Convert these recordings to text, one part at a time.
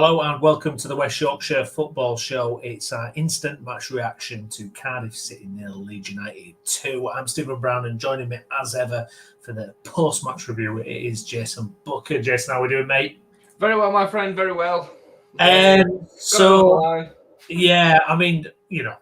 Hello and welcome to the West Yorkshire Football Show. It's our instant match reaction to Cardiff City 0, Leeds United 2. I'm Stephen Brown and joining me as ever for the post-match review it is Jason Booker. Jason, how are we doing, mate? Very well, my friend, very well. Yeah, I mean,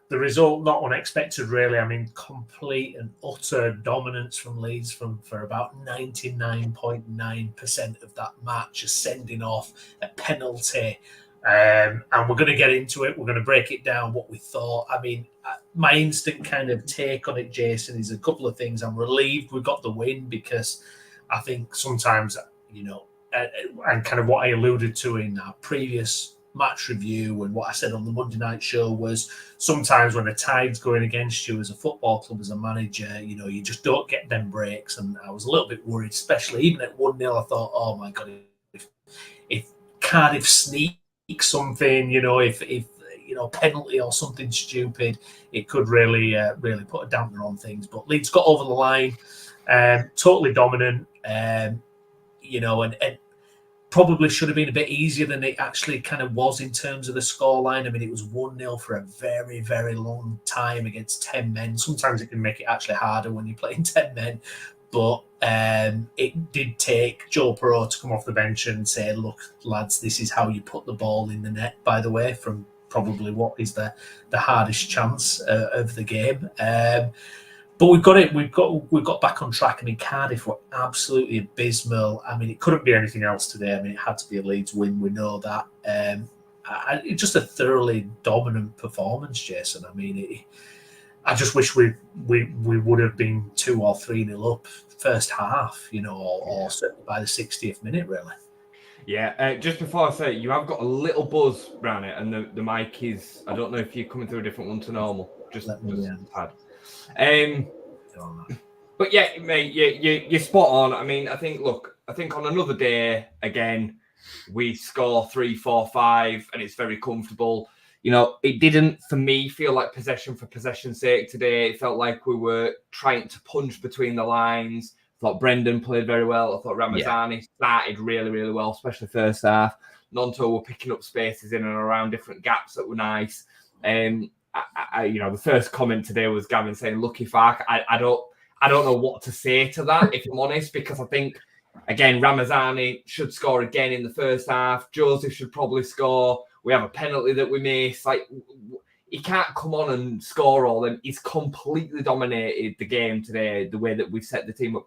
the result not unexpected, really. I mean, complete and utter dominance from Leeds for about 99.9% of that match, a sending off, a penalty. And we're going to get into it. We're going to break it down, what we thought. I mean, my instant kind of take on it, Jason, is a couple of things. I'm relieved we got the win because I think sometimes, and kind of what I alluded to in our previous match review and what I said on the Monday night show was sometimes when the tide's going against you as a football club, as a manager, you just don't get them breaks. And I was a little bit worried, especially even at 1-0. I thought, oh my God, if Cardiff sneak something, if penalty or something stupid, it could really put a dampener on things. But Leeds got over the line, totally dominant, and probably should have been a bit easier than it actually kind of was in terms of the scoreline. I mean, it was 1-0 for a very, very long time against 10 men. Sometimes it can make it actually harder when you're playing 10 men. But it did take Joe Perreault to come off the bench and say, look, lads, this is how you put the ball in the net, by the way, from probably what is the hardest chance of the game. But we've got it. We've got back on track. I mean, Cardiff were absolutely abysmal. I mean, it couldn't be anything else today. I mean, it had to be a Leeds win. We know that. It's just a thoroughly dominant performance, Jason. I mean, I just wish we would have been 2 or 3-0 up first half, or certainly by the 60th minute, really. Yeah. Just before I say it, you have got a little buzz around it, and the mic is. I don't know if you're coming through a different one to normal. Just pad. But yeah, mate, you're spot on. I mean, I think on another day, again, we score 3, 4, 5, and it's very comfortable. It didn't, for me, feel like possession for possession's sake today. It felt like we were trying to punch between the lines. I thought Brendan played very well. I thought Ramazani started really, really well, especially first half. Nonto were picking up spaces in and around different gaps that were nice. The first comment today was Gavin saying "lucky fuck." I don't know what to say to that, if I'm honest, because I think again Ramazani should score again in the first half. Joseph should probably score. We have a penalty that we miss. Like, he can't come on and score all them. He's completely dominated the game today. The way that we've set the team up,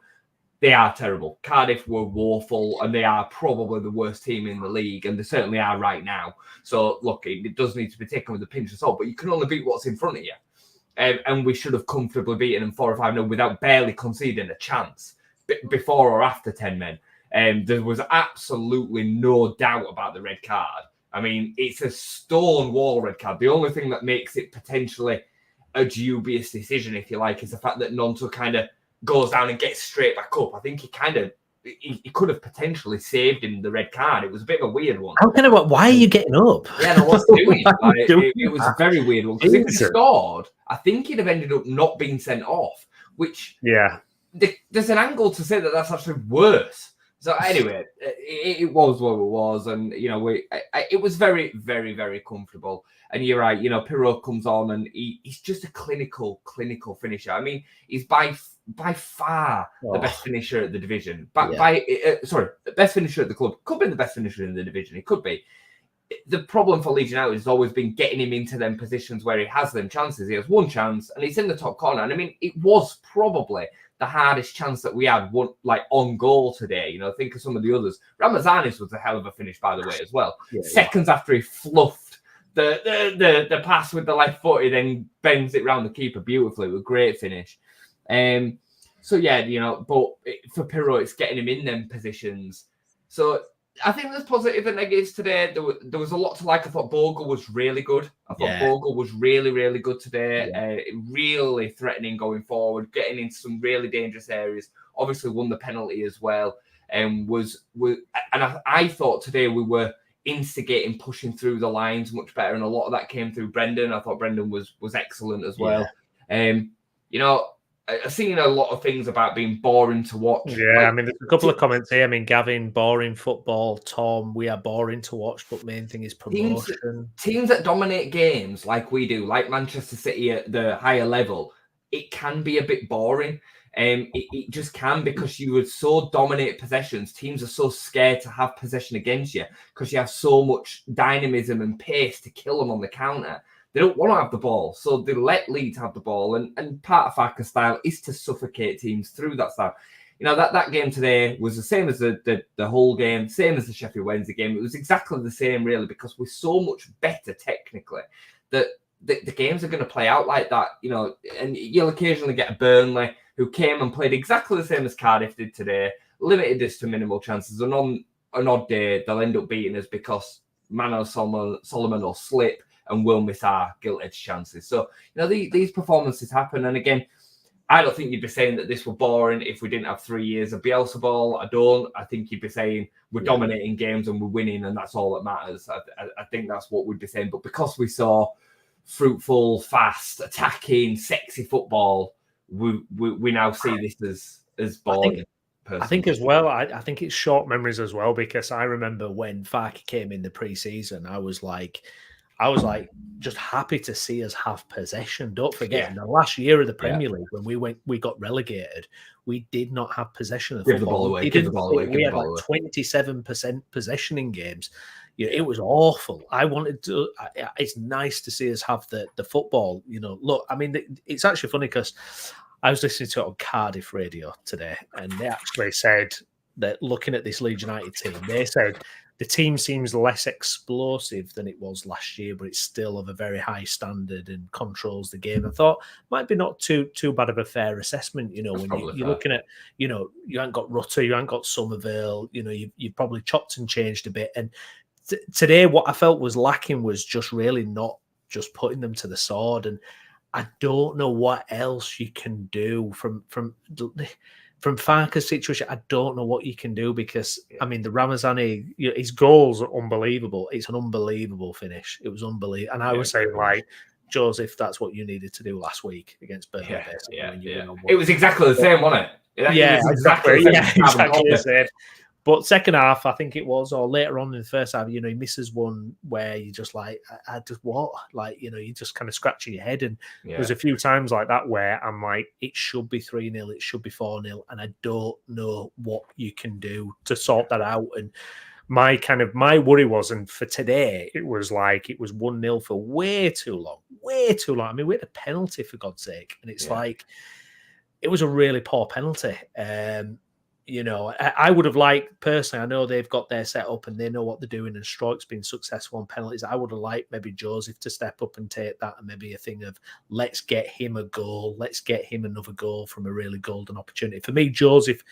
they are terrible. Cardiff were woeful, and they are probably the worst team in the league, and they certainly are right now. So, look, it does need to be taken with a pinch of salt, but you can only beat what's in front of you. And we should have comfortably beaten them 4 or 5-0 without barely conceding a chance before or after 10 men. There was absolutely no doubt about the red card. I mean, it's a stone wall red card. The only thing that makes it potentially a dubious decision, if you like, is the fact that Nonto kind of goes down and gets straight back up. I think he could have potentially saved him the red card. It was a bit of a weird one. Why are you getting up? Yeah, no, what's doing? It was a very weird one. Because if he scored, I think he'd have ended up not being sent off, which there's an angle to say that that's actually worse. So anyway, it was what it was, and it was very, very, very comfortable. And you're right, Perreault comes on and he's just a clinical finisher. I mean, he's by far the best finisher at the division. The best finisher at the club. Could be the best finisher in the division. It could be. The problem for Leeds United has always been getting him into them positions where he has them chances. He has one chance, and it's in the top corner. And I mean, it was probably the hardest chance that we had on goal today. Think of some of the others. Ramazani's was a hell of a finish, by the way, as well. Seconds after he fluffed the pass with the left foot, he then bends it round the keeper beautifully. It was a great finish. But for Perreault, it's getting him in them positions. So I think there's positive and negatives today. There was a lot to like. I thought Bogle was really good. Bogle was really, really good today. Really threatening going forward, getting into some really dangerous areas. Obviously won the penalty as well. And I thought today we were instigating, pushing through the lines much better. And a lot of that came through Brendan. I thought Brendan was excellent as well. I've seen a lot of things about being boring to watch. Yeah, I mean, there's a couple of comments here. I mean, Gavin, boring football. Tom, we are boring to watch, but main thing is promotion. Teams that dominate games like we do, like Manchester City at the higher level, it can be a bit boring. It just can, because you would so dominate possessions. Teams are so scared to have possession against you because you have so much dynamism and pace to kill them on the counter. They don't want to have the ball, so they let Leeds have the ball. And part of Farke's style is to suffocate teams through that style. You know, that game today was the same as the whole game, same as the Sheffield Wednesday game. It was exactly the same, really, because we're so much better technically that the games are going to play out like that. You know, and you'll occasionally get a Burnley who came and played exactly the same as Cardiff did today, limited this to minimal chances. And on an odd day, they'll end up beating us because Mano Solomon will slip and we'll miss our gilt-edged chances. So, you know, these performances happen. And again, I don't think you'd be saying that this were boring if we didn't have 3 years of Bielsa ball. I don't. I think you'd be saying we're dominating games and we're winning, and that's all that matters. I think that's what we'd be saying. But because we saw fruitful, fast, attacking, sexy football, we now see this as boring. I think as well, I think it's short memories as well, because I remember when Farke came in the pre-season, I was like just happy to see us have possession. Don't forget, in the last year of the Premier League, when we got relegated, we did not have possession of the football. Give the ball away. We had like 27% possession in games. You know, it was awful. I wanted to. It's nice to see us have the football. You know, look, I mean, it's actually funny because I was listening to it on Cardiff radio today, and they actually said that looking at this Leeds United team, they said the team seems less explosive than it was last year, but it's still of a very high standard and controls the game. I thought might be not too bad of a fair assessment. You know, when you're looking at, you know, you haven't got Rutter, you haven't got Somerville, you know, you've probably chopped and changed a bit. And today, what I felt was lacking was just really not just putting them to the sword. And I don't know what else you can do from Farke's situation. I don't know what you can do, because I mean, the Ramazani, you know, his goals are unbelievable. It's an unbelievable finish. It was unbelievable. And I was saying, like, Joseph, that's what you needed to do last week against Burnley. It was exactly the same, wasn't it? Yeah, exactly the same. But second half, I think it was, or later on in the first half, you know, he misses one where you just like, I just what? Like, you know, you just kind of scratching your head. And there's a few times like that where I'm like, it should be 3-0, it should be 4-0. And I don't know what you can do to sort that out. And my worry was, and for today, it was like, it was 1-0 for way too long. I mean, we had a penalty, for God's sake. And it's like, it was a really poor penalty. You know, I would have liked, personally, I know they've got their set up and they know what they're doing, and Stroik's been successful on penalties. I would have liked maybe Joseph to step up and take that, and maybe a thing of, let's get him a goal. Let's get him another goal from a really golden opportunity. For me, Joseph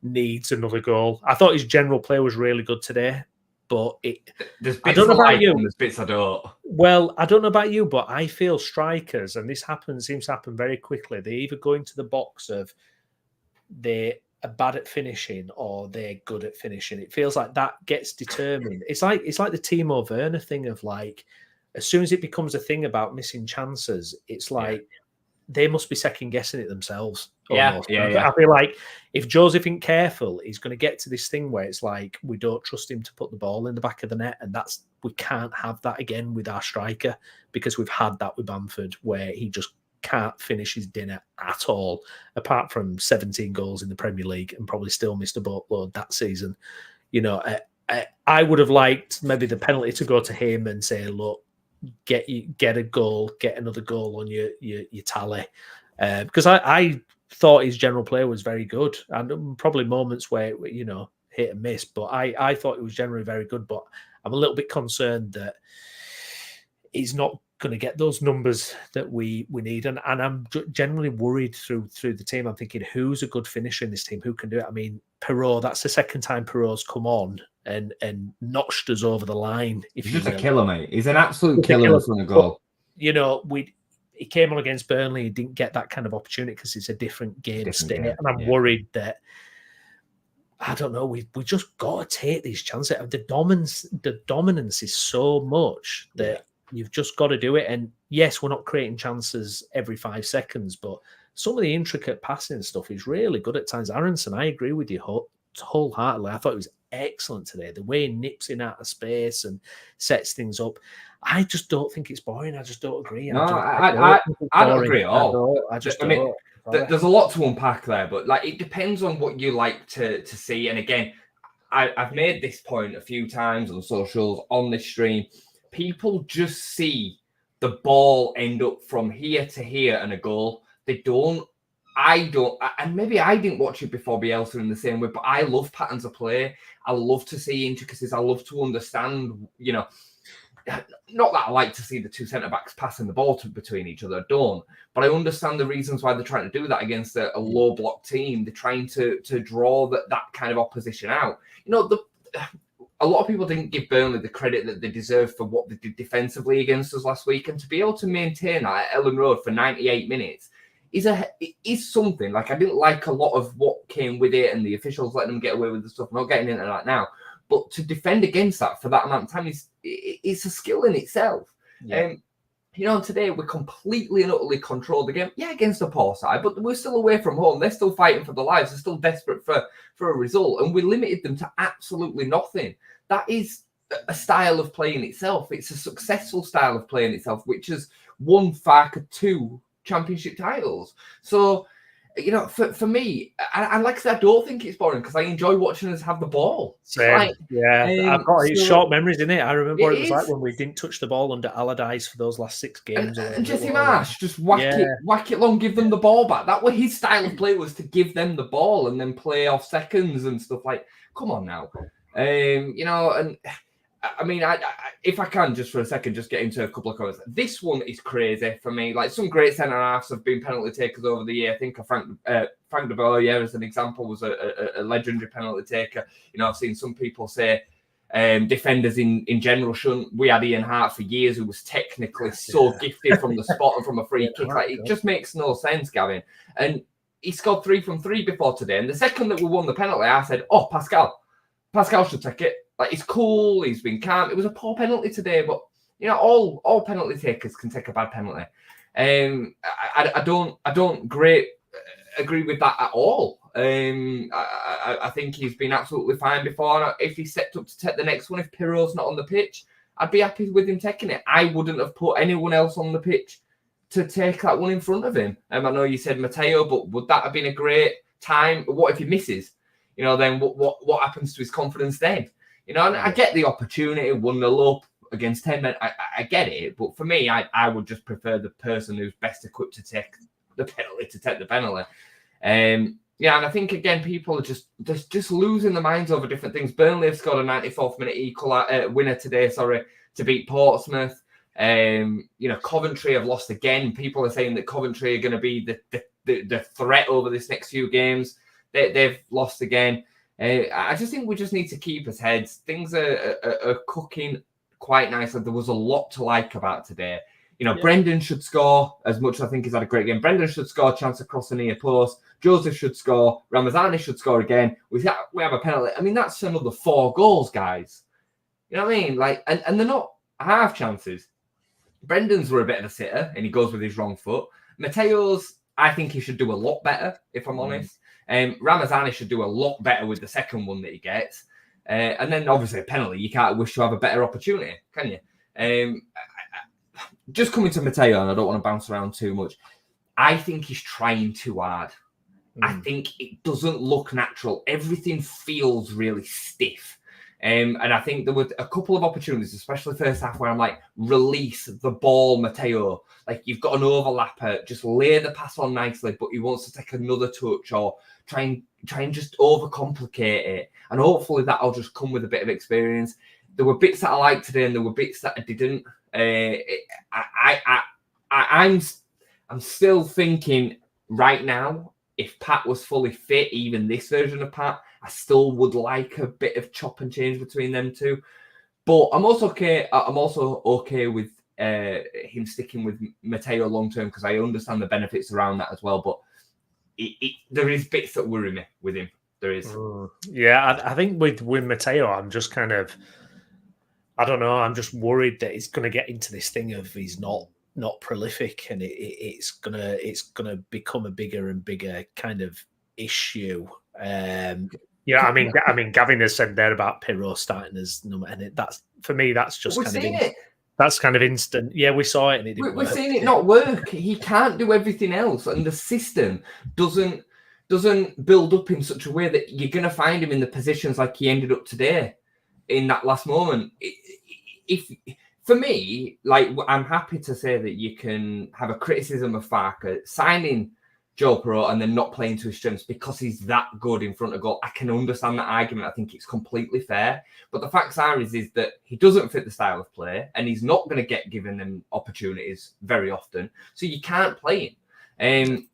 needs another goal. I thought his general play was really good today, but there's bits I don't know about you. There's bits I don't. Well, I don't know about you, but I feel strikers, and this seems to happen very quickly, they either go into the box of they are bad at finishing or they're good at finishing. It feels like that gets determined. It's like the Timo Werner thing of, like, as soon as it becomes a thing about missing chances, it's like they must be second guessing it themselves. I feel like if Joseph isn't careful, he's going to get to this thing where it's like, we don't trust him to put the ball in the back of the net, and we can't have that again with our striker, because we've had that with Bamford where he just can't finish his dinner at all, apart from 17 goals in the Premier League, and probably still missed a boatload that season. You know, I would have liked maybe the penalty to go to him and say, look, get a goal, get another goal on your tally, because I thought his general play was very good, and probably moments where, you know, hit and miss, but I thought it was generally very good. But I'm a little bit concerned that he's not going to get those numbers that we need, and I'm generally worried through the team. I'm thinking, who's a good finisher in this team? Who can do it? I mean, Perrault, that's the second time Perrault's come on and notched us over the line. He's just a killer, mate. He's an absolute killer in front of goal. But, you know, he came on against Burnley. He didn't get that kind of opportunity because it's a different game state, and I'm worried that, I don't know, we just got to take these chances. The dominance is so much that you've just got to do it. And yes, we're not creating chances every 5 seconds, but some of the intricate passing stuff is really good at times. Aronson, I agree with you wholeheartedly. I thought it was excellent today. The way he nips in out of space and sets things up. I just don't think it's boring. I just don't agree. No, I don't agree at all. I mean, there's a lot to unpack there, but like it depends on what you like to see. And again, I've made this point a few times on socials, on this stream. People just see the ball end up from here to here and a goal. They don't. I don't, and maybe I didn't watch it before Bielsa in the same way, but I love patterns of play. I love to see intricacies. I love to understand, you know, not that I like to see the two centre-backs passing the ball between each other, I don't, but I understand the reasons why they're trying to do that against a low block team. They're trying to draw that kind of opposition out. You know, a lot of people didn't give Burnley the credit that they deserve for what they did defensively against us last week, and to be able to maintain that at Ellen Road for 98 minutes is something. Like, I didn't like a lot of what came with it and the officials letting them get away with the stuff. I'm not getting into that now. But to defend against that for that amount of time it's a skill in itself. Yeah. You know, today we completely and utterly controlled the game. Yeah, against a poor side, but we're still away from home. They're still fighting for their lives. They're still desperate for a result. And we limited them to absolutely nothing. That is a style of play in itself. It's a successful style of play in itself, which has won Farker 2 championship titles. So, you know, for me, and like I said, I don't think it's boring because I enjoy watching us have the ball. Same. Like, yeah, I've got short memories in it. I remember what it was like when we didn't touch the ball under Allardyce for those last 6 games. And Jesse Marsh, just whack it long, give them the ball back. That was his style of play, was to give them the ball and then play off seconds and stuff. Like, come on now. You know, and I mean, if I can just for a second, just get into a couple of comments. This one is crazy for me. Like, some great centre halves have been penalty takers over the year. I think Frank de Boer, as an example, was a legendary penalty taker. You know, I've seen some people say defenders in general shouldn't. We had Ian Hart for years, who was technically so gifted from the spot and from a free kick. Like, it just makes no sense, Gavin. And he scored 3 from 3 before today. And the second that we won the penalty, I said, "Oh, Pascal should take it. Like, he's cool, he's been calm." It was a poor penalty today, but you know, all penalty takers can take a bad penalty. I don't agree with that at all. I think he's been absolutely fine before. If he stepped up to take the next one, if Pirro's not on the pitch, I'd be happy with him taking it. I wouldn't have put anyone else on the pitch to take that one in front of him. I know you said Mateo, but would that have been a great time? What if he misses? You know, then what happens to his confidence then? You know, and I get the opportunity, 1-0 up against 10 men. I get it, but for me, I would just prefer the person who's best equipped to take the penalty to take the penalty. Yeah, and I think again, people are just losing their minds over different things. Burnley have scored a 94th minute winner today, to beat Portsmouth. You know, Coventry have lost again. People are saying that Coventry are going to be the threat over this next few games. They've lost again. I just think we just need to keep us heads. Things are cooking quite nicely. There was a lot to like about today. You know, Brendan should score, as much as I think he's had a great game. Brendan should score, chance across the near post. Joseph should score. Ramazani should score again. We have a penalty. I mean, that's another 4 goals, guys. You know what I mean? Like, and they're not half chances. Brendan's were a bit of a sitter, and he goes with his wrong foot. Mateo's, I think he should do a lot better, if I'm honest. Ramazani should do a lot better with the second one that he gets. And then obviously a penalty, you can't wish to have a better opportunity, can you? Just coming to Mateo, and I don't want to bounce around too much. I think he's trying too hard. I think it doesn't look natural. Everything feels really stiff. And I think there were a couple of opportunities, especially first half, where I'm like, release the ball, Mateo. Like, you've got an overlapper, just lay the pass on nicely, but he wants to take another touch or try and just overcomplicate it. And hopefully that'll just come with a bit of experience. There were bits that I liked today, and there were bits that I didn't. I'm still thinking right now, if Pat was fully fit, even this version of Pat, I still would like a bit of chop and change between them two. But I'm also okay with him sticking with Mateo long term, because I understand the benefits around that as well. But there is bits that worry me with him. There is. Yeah, I think with Mateo, I'm just kind of, I don't know, I'm just worried that he's going to get into this thing of he's not not prolific, and it's gonna become a bigger and bigger kind of issue. Yeah, I mean, Gavin has said there about Pirro starting as number, and that's for me. That's just We've kind of seen it. That's kind of instant. Yeah, we saw it, and it didn't We're work. seeing it not work. He can't do everything else, and the system doesn't build up in such a way that you're going to find him in the positions like he ended up today in that last moment. If for me, like, I'm happy to say that you can have a criticism of Farke signing Joe Perot and then not playing to his strengths because he's that good in front of goal. I can understand that argument. I think it's completely fair. But the facts are is that he doesn't fit the style of play, and he's not going to get given them opportunities very often. So you can't play him.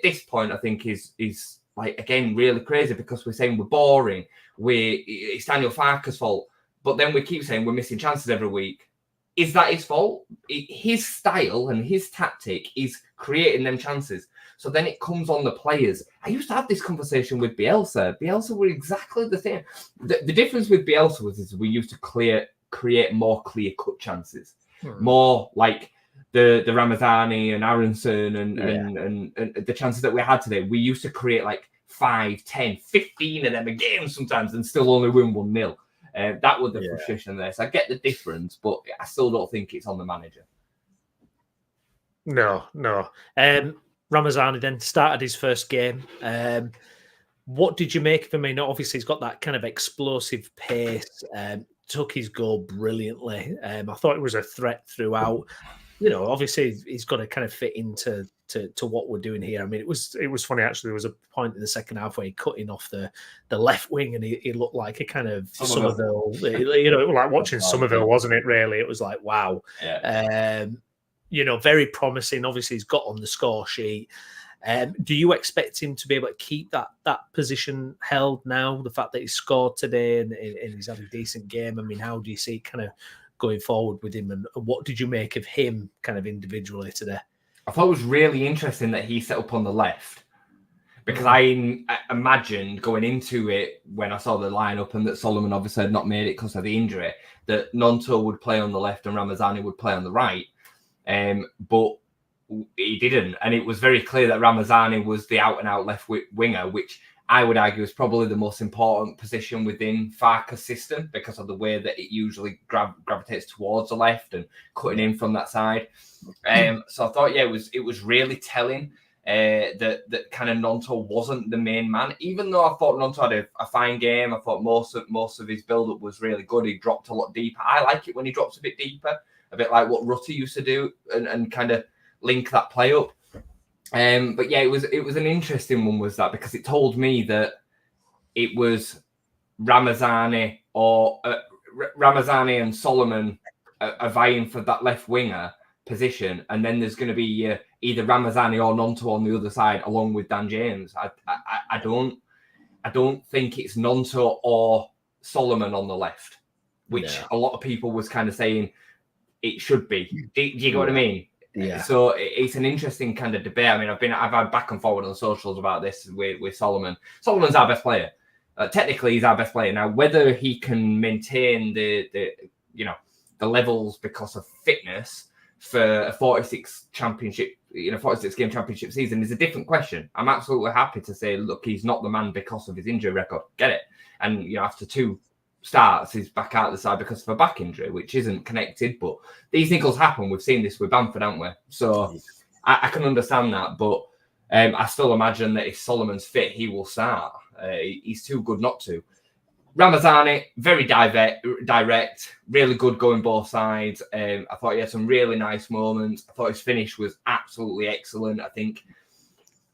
This point I think is like, again, really crazy, because we're saying we're boring. It's Daniel Farke's fault, but then we keep saying we're missing chances every week. Is that his fault? His style and his tactic is creating them chances. So then it comes on the players. I used to have this conversation with Bielsa. Bielsa were exactly the same. The difference with Bielsa was we used to create more clear-cut chances. More like the Ramazani and Aronson and the chances that we had today. We used to create like 5, 10, 15 of them a game sometimes and still only win 1-0. That was the frustration there. So I get the difference, but I still don't think it's on the manager. No. Ramazani then started his first game. What did you make of him? I mean, obviously he's got that kind of explosive pace. Took his goal brilliantly. I thought it was a threat throughout. Obviously he's got to kind of fit into what we're doing here. I mean, it was funny actually. There was a point in the second half where he cut in off the left wing, and he looked like a kind of Somerville. Like watching Somerville, wasn't it? Really, it was like wow. Yeah. Very promising. Obviously, he's got on the score sheet. Do you expect him to be able to keep that position held now? The fact that he scored today and he's had a decent game. I mean, how do you see it kind of going forward with him? And what did you make of him kind of individually today? I thought it was really interesting that he set up on the left, because I imagined going into it when I saw the lineup and that Solomon obviously had not made it because of the injury, that Nonto would play on the left and Ramazani would play on the right. But he didn't, and it was very clear that Ramazani was the out-and-out left winger, which I would argue is probably the most important position within Farke's system because of the way that it usually gravitates towards the left and cutting in from that side. So I thought, it was really telling that kind of Nonto wasn't the main man, even though I thought Nonto had a fine game. I thought most of his build-up was really good. He dropped a lot deeper. I like it when he drops a bit deeper, a bit like what Rutter used to do, and kind of link that play up. But yeah, it was an interesting one, was that, because it told me that it was Ramazani and Solomon are vying for that left winger position, and then there's going to be either Ramazani or Nonto on the other side, along with Dan James. I don't think it's Nonto or Solomon on the left, which a lot of people was kind of saying it should be. Do you get what I mean? Yeah. So it's an interesting kind of debate. I mean, I've had back and forward on socials about this with Solomon. Solomon's our best player. Technically, he's our best player. Now, whether he can maintain the levels because of fitness for a 46 game championship season is a different question. I'm absolutely happy to say, look, he's not the man because of his injury record. Get it? And after 2 starts, he's back out the side because of a back injury, which isn't connected, but these things happen. We've seen this with Bamford, haven't we? So I can understand that, but I still imagine that if Solomon's fit, he will start. He's too good not to. Ramazani, very direct, really good going both sides. I thought he had some really nice moments. I thought his finish was absolutely excellent. I think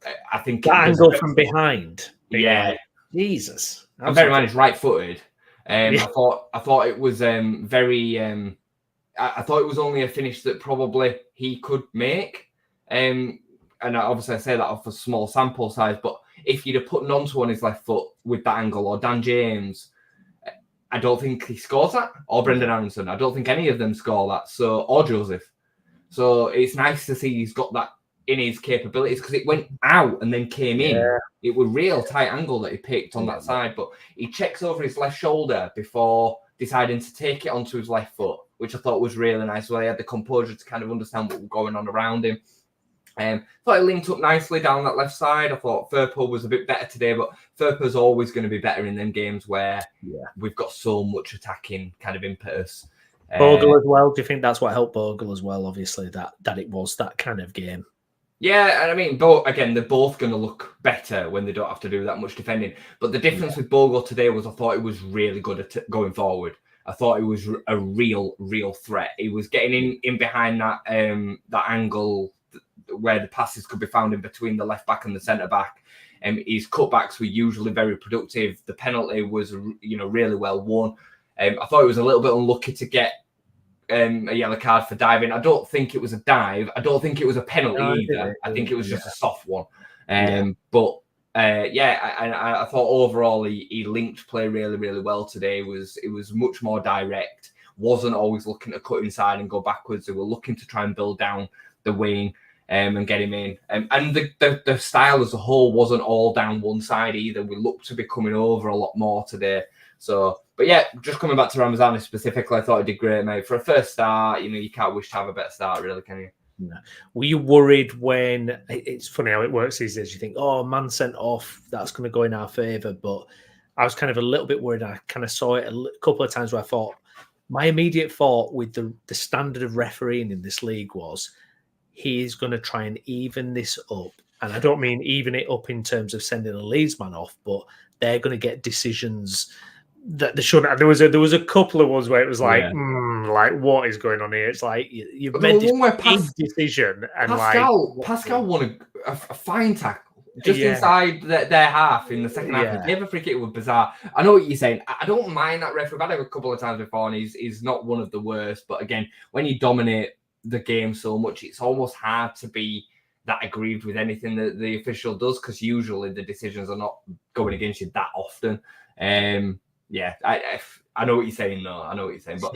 that angle from behind. Yeah. Jesus. And bear in mind, he's right-footed. I thought it was very. I thought it was only a finish that probably he could make, and obviously I say that off a small sample size. But if you'd have put Nonto on his left foot with that angle, or Dan James, I don't think he scores that, or Brendan Aronson. I don't think any of them score that. So, or Joseph. So it's nice to see he's got that in his capabilities, because it went out and then came in. It was real tight angle that he picked on that side, but he checks over his left shoulder before deciding to take it onto his left foot, which I thought was really nice. So he had the composure to kind of understand what was going on around him. Thought he linked up nicely down that left side. I thought Firpo was a bit better today, but Firpo's always going to be better in them games where we've got so much attacking kind of impetus. Bogle as well. Do you think that's what helped Bogle as well? Obviously, that it was that kind of game. Yeah, and I mean, they're both going to look better when they don't have to do that much defending. But the difference with Bogle today was I thought he was really good at going forward. I thought he was a real threat. He was getting in behind that angle where the passes could be found in between the left back and the centre back. His cutbacks were usually very productive. The penalty was, really well won. I thought it was a little bit unlucky to get a yellow card for diving. I don't think it was a dive. I don't think it was a penalty either. I think it was just a soft one. But I thought overall he linked play really, really well today. It was much more direct. Wasn't always looking to cut inside and go backwards. They were looking to try and build down the wing and get him in. And the style as a whole wasn't all down one side either. We looked to be coming over a lot more today. So, but yeah, just coming back to Ramazani specifically, I thought he did great, mate. For a first start, you can't wish to have a better start, really, can you? No. Were you worried when it's funny how it works these days? You think, oh, man sent off, that's going to go in our favour. But I was kind of a little bit worried. I kind of saw it a couple of times where I thought my immediate thought with the standard of refereeing in this league was he is going to try and even this up. And I don't mean even it up in terms of sending a Leeds man off, but they're going to get decisions that they shouldn't. There was a couple of ones where it was like, like what is going on here? It's like you've made this big decision, and Pascal won a fine tackle just inside their half in the second half. He gave a free kick. It was bizarre. I know what you're saying. I don't mind that referee. I've had him a couple of times before, and he's not one of the worst. But again, when you dominate the game so much, it's almost hard to be that aggrieved with anything that the official does, because usually the decisions are not going against you that often. I know what you're saying, though. I know what you're saying. But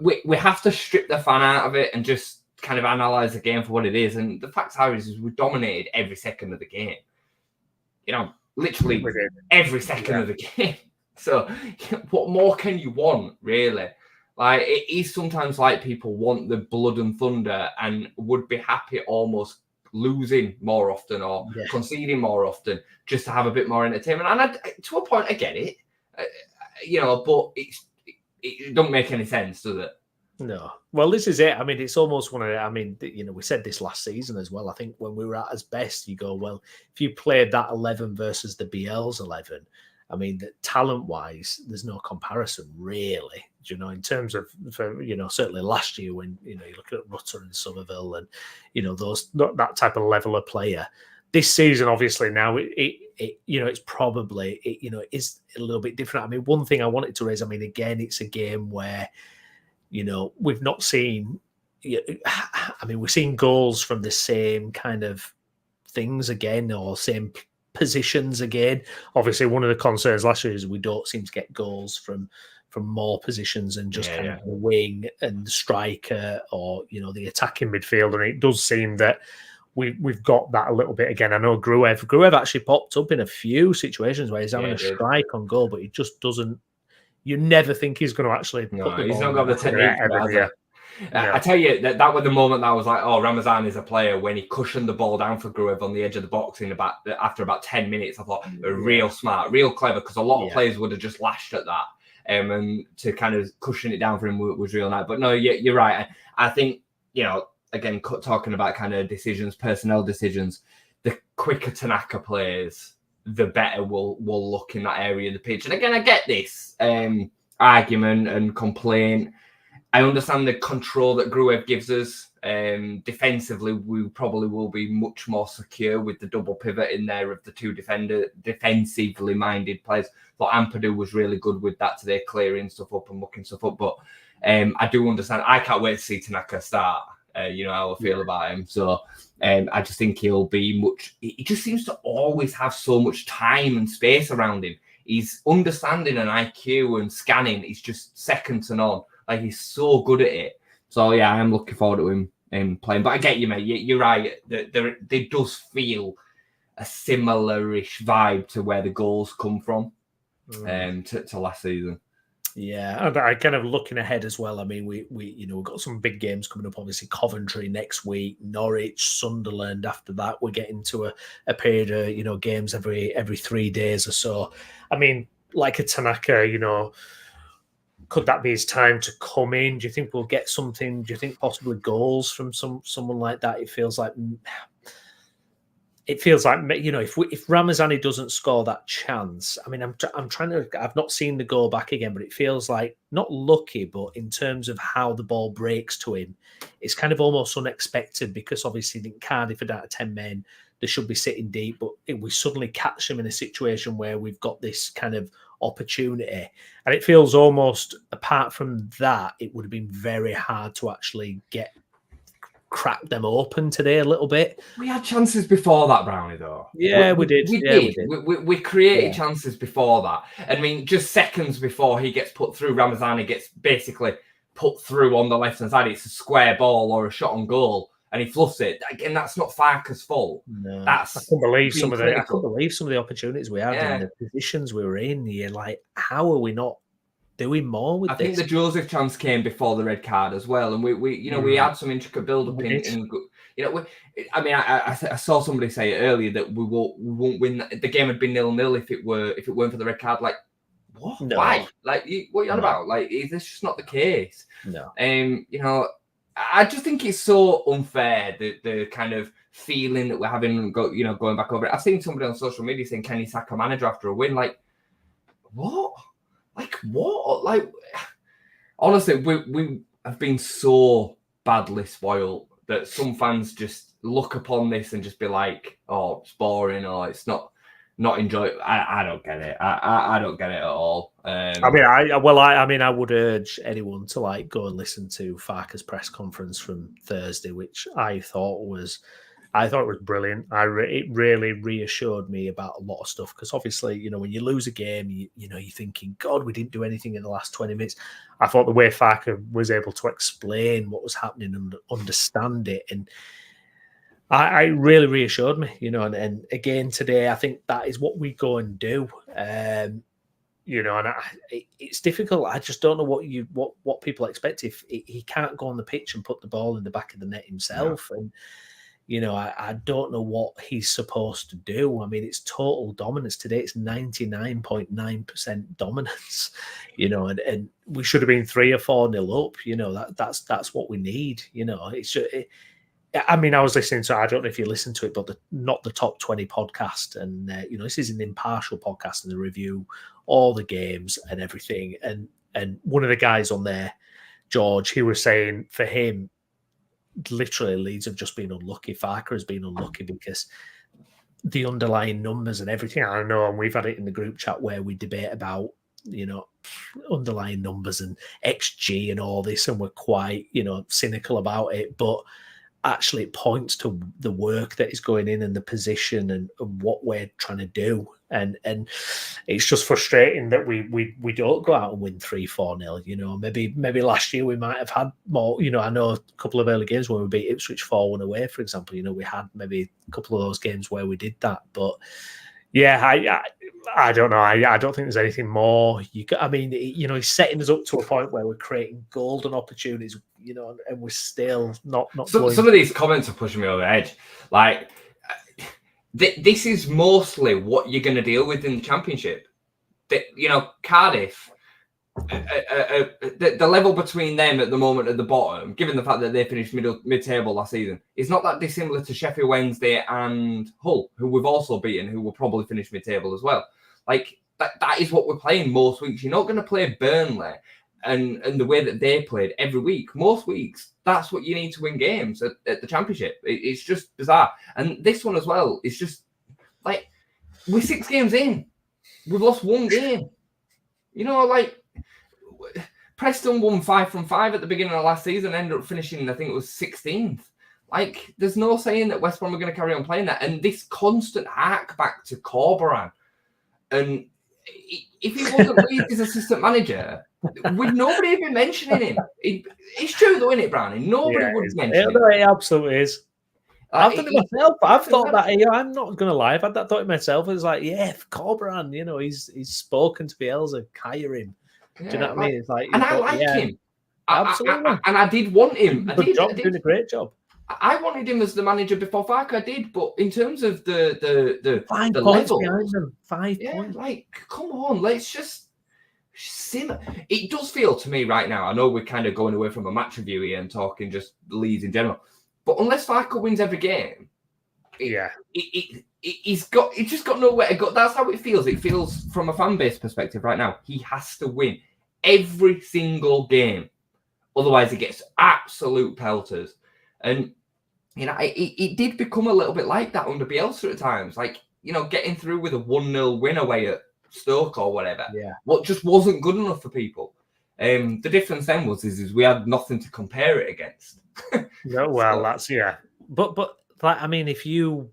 we have to strip the fan out of it and just kind of analyse the game for what it is. And the fact is we dominated every second of the game. Literally every second of the game. So what more can you want, really? Like, it is sometimes like people want the blood and thunder and would be happy almost losing more often or conceding more often just to have a bit more entertainment. And to a point, I get it. But it don't make any sense, does it? No. Well, this is it. I mean, it's almost one of the, we said this last season as well. I think when we were at its best, you go, well, if you played that 11 versus the BL's 11, I mean, talent-wise, there's no comparison, really. In terms of, certainly last year when, you look at Rutter and Somerville and, that type of level of player. This season, obviously, now it's probably it is a little bit different. I mean, one thing I wanted to raise. I mean, again, it's a game where we've not seen. I mean, we're seeing goals from the same kind of things again, or same positions again. Obviously, one of the concerns last year is we don't seem to get goals from more positions and just kind of the wing and the striker, or the attacking midfield. And it does seem that we've got that a little bit again. I know Gruev actually popped up in a few situations where he's having a strike on goal, but he just doesn't. You never think he's going to actually put the ball. He's not got the technique. I tell you, that was the moment that I was like, oh, Ramazan is a player, when he cushioned the ball down for Gruev on the edge of the box after about 10 minutes. I thought, real smart, real clever, because a lot of players would have just lashed at that. And to kind of cushion it down for him was real nice. But no, you're right. I think, again, talking about kind of decisions, personnel decisions, the quicker Tanaka plays, the better we'll look in that area of the pitch. And again, I get this argument and complaint. I understand the control that Gruev gives us. Defensively, we probably will be much more secure with the double pivot in there of the two defensively minded players. But Ampadu was really good with that today, clearing stuff up and looking stuff up. But I do understand. I can't wait to see Tanaka start. How I feel about him. So I just think he'll be much. He just seems to always have so much time and space around him. He's understanding and IQ and scanning. He's just second to none. Like, he's so good at it. So yeah, I'm looking forward to him playing. But I get you, mate. You're right. There does feel a similar-ish vibe to where the goals come from to last season. Yeah, and I kind of looking ahead as well. I mean, we we've got some big games coming up. Obviously, Coventry next week, Norwich, Sunderland. After that, we're getting to a period of games every 3 days or so. I mean, like a Tanaka, could that be his time to come in? Do you think we'll get something? Do you think possibly goals from someone like that? It feels like if Ramazani doesn't score that chance, I mean, I'm trying to. I've not seen the goal back again, but it feels like not lucky, but in terms of how the ball breaks to him, it's kind of almost unexpected because obviously in Cardiff are down to 10 men, they should be sitting deep, but we suddenly catch them in a situation where we've got this kind of opportunity, and it feels almost apart from that, it would have been very hard to actually crack them open today a little bit. We had chances before that, Browney, though. Yeah, we did. We did. We created chances before that. I mean, just seconds before he gets put through, Ramazani gets basically put through on the left-hand side. It's a square ball or a shot on goal, and he fluffs it. Again, that's not Farke's fault. No, that's I couldn't believe some of the opportunities we had and the positions we were in. You're like, how are we not doing more with this? I think the Joseph chance came before the red card as well, and we had some intricate build-up I saw somebody say earlier that we won't win. The game had been 0-0 if it weren't for the red card. Like, what? No. Why? Like, what are you on about? Like, is this just not the case? No. I just think it's so unfair, the kind of feeling that we're having, going back over it. I've seen somebody on social media saying, "Can you sack a manager after a win?" Like, what? Like, what? Like, honestly, we have been so badly spoiled that some fans just look upon this and just be like, "Oh, it's boring," or "It's not enjoyable." I don't get it. I don't get it at all. I would urge anyone to go and listen to Farke's press conference from Thursday, which I thought was brilliant. It really reassured me about a lot of stuff because obviously, when you lose a game, you're thinking, God, we didn't do anything in the last 20 minutes. I thought the way Farke was able to explain what was happening and understand it, and I really reassured me, and again today, I think that is what we go and do. It's difficult. I just don't know what people expect if he can't go on the pitch and put the ball in the back of the net himself. Yeah. And I don't know what he's supposed to do. I mean, it's total dominance today. It's 99.9% dominance, and we should have been 3 or 4-0 up. That's what we need. It's just, I was listening to, I don't know if you listen to it, but not the Top 20 podcast. And, this is an impartial podcast and they review all the games and everything. And one of the guys on there, George, he was saying for him, literally Leeds have just been unlucky. Farke has been unlucky because the underlying numbers and everything, I know, and we've had it in the group chat where we debate about, underlying numbers and XG and all this, and we're quite, cynical about it. But actually it points to the work that is going in and the position and what we're trying to do. And it's just frustrating that we don't go out and win 3-4-0. Maybe last year we might have had more. I know a couple of early games when we beat Ipswich 4-1 away, for example. We had maybe a couple of those games where we did that. But yeah, I don't know. I don't think there's anything more. He's setting us up to a point where we're creating golden opportunities, and we're still not. Some of these comments are pushing me over the edge. Like, this is mostly what you're going to deal with in the Championship. Cardiff, the level between them at the moment at the bottom, given the fact that they finished mid-table last season, is not that dissimilar to Sheffield Wednesday and Hull, who we've also beaten, who will probably finish mid-table as well. Like, that is what we're playing most weeks. You're not going to play Burnley and the way that they played every week. Most weeks, that's what you need to win games at the Championship. It's just bizarre. And this one as well is just, like, we're 6 games in. We've lost 1 game. Preston won 5 from 5 at the beginning of last season, ended up finishing, I think it was 16th. Like, there's no saying that West Brom are going to carry on playing that. And this constant hark back to Corberan. And if he wasn't Leeds' assistant manager, would nobody have been mentioning him? It's true though, isn't it, Brownie? Nobody would mention him. It absolutely is. I've done it myself. I've thought that. I'm not going to lie. I've had that thought myself. It's like, yeah, Corberan. He's spoken to Bielsa, hire him. Do you know what I mean? It's like, and I like him. Absolutely. And I did want him. I did. Doing a great job. I wanted him as the manager before Farke. I did, but in terms of the 5 the points level, behind them. 5 points. Like, come on, let's just simmer. It does feel to me right now. I know we're kind of going away from a match review here and talking just Leeds in general, but unless Farke wins every game, he's just got nowhere to go. That's how it feels. It feels from a fan base perspective right now. He has to win every single game, otherwise he gets absolute pelters. And you know, it did become a little bit like that under Bielsa at times. Like, you know, getting through with a 1-0 win away at Stoke or whatever. Yeah. What just wasn't good enough for people. The difference then was we had nothing to compare it against. No, well, that's But like, I mean, if you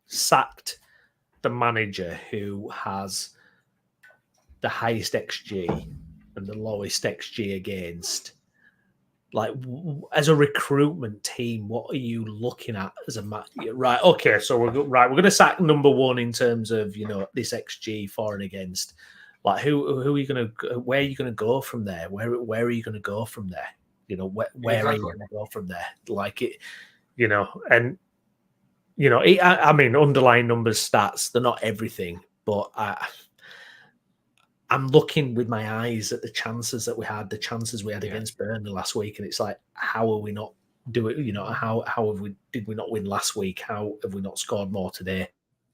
sacked the manager who has the highest XG and the lowest XG against, like, as a recruitment team, what are you looking at as a match? Right, okay, so we're going to sack number one in terms of, you know, this XG for and against. Like, who are you going to? Where are you going to go from there? Where are you going to go from there? You know, where are you going to go from there? Like it, you know, and you know, I mean, underlying numbers, stats, they're not everything, but I'm looking with my eyes at the chances that we had, against Burnley last week, and it's like, how are we not doing? You know, how did we not win last week? How have we not scored more today?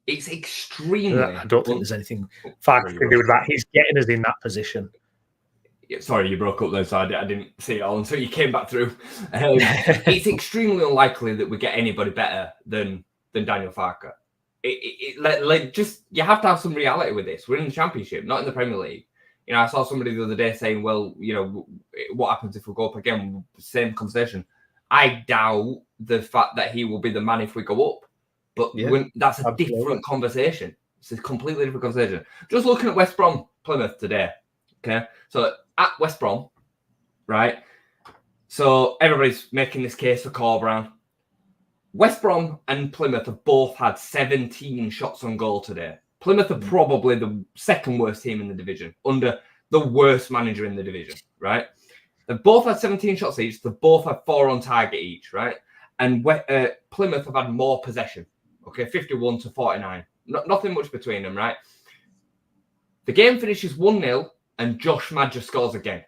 It's extremely. I don't think there's anything Farke can do with that. He's getting us in that position. Sorry, you broke up there, so I didn't see it all until you came back through. It's extremely unlikely that we get anybody better than Daniel Farke. You have to have some reality with this. We're in the Championship, not in the Premier League. You know, I saw somebody the other day saying, well, you know, what happens if we go up again? Same conversation. I doubt the fact that he will be the man if we go up. But that's a different conversation. It's a completely different conversation. Just looking at West Brom Plymouth today. Okay. So at West Brom, right? So everybody's making this case for Corberan. West Brom and Plymouth have both had 17 shots on goal today. Plymouth are probably the second worst team in the division, under the worst manager in the division, right? They've both had 17 shots each. They've both had 4 on target each, right? And Plymouth have had more possession, okay, 51 to 49. Nothing much between them, right? The game finishes 1-0 and Josh Madger scores again,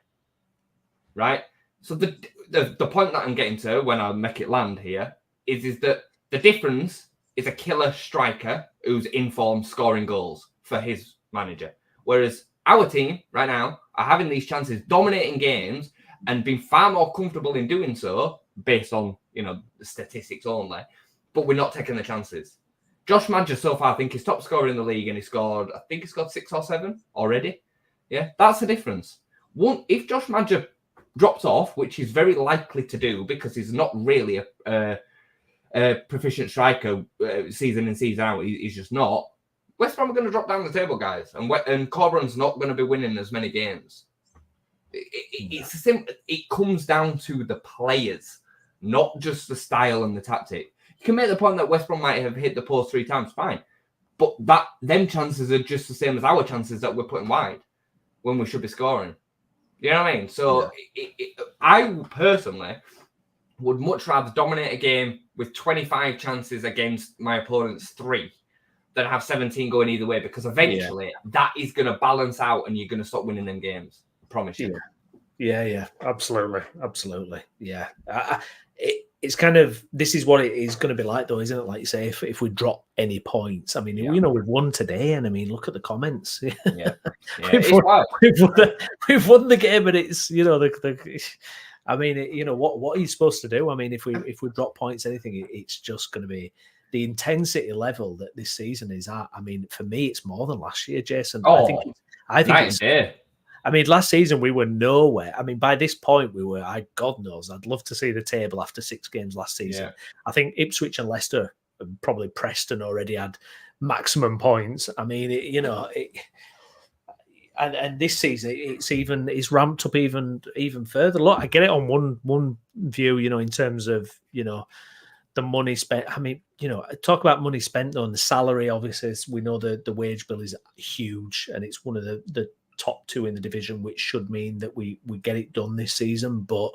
right? So the point that I'm getting to when I make it land here is that the difference is a killer striker who's in form scoring goals for his manager. Whereas our team right now are having these chances, dominating games and being far more comfortable in doing so based on, you know, the statistics only, but we're not taking the chances. Josh Madger so far, I think, is top scorer in the league and he scored 6 or 7 already. Yeah, that's the difference. If Josh Madger drops off, which he's very likely to do because he's not really a proficient striker season in, season out, he's just not. West Brom are going to drop down the table, guys, and Corberan's not going to be winning as many games. It's simple. It comes down to the players, not just the style and the tactic. You can make the point that West Brom might have hit the post 3 times, fine, but them chances are just the same as our chances that we're putting wide when we should be scoring. You know what I mean? So I personally would much rather dominate a game with 25 chances against my opponent's 3 than have 17 going either way, because eventually that is going to balance out and you're going to stop winning them games. I promise you. Yeah, absolutely. Yeah. It's kind of, this is what it is going to be like, though, isn't it? Like you say, if we drop any points, I mean, you know, we've won today, and I mean, look at the comments. We've won the game, and it's, you know, I mean, you know, what are you supposed to do? I mean, if we drop points, anything, it's just going to be the intensity level that this season is at. I mean, for me, it's more than last year, Jason. I think I mean, last season we were nowhere. I mean, by this point we were, God knows, I'd love to see the table after 6 games last season. Yeah. I think Ipswich and Leicester, and probably Preston, already had maximum points. I mean, and this season it's ramped up even further. Look, I get it on one view, you know, in terms of, you know, the money spent. I mean, you know, talk about money spent though, and the salary. Obviously, we know the wage bill is huge, and it's one of the top 2 in the division, which should mean that we get it done this season. But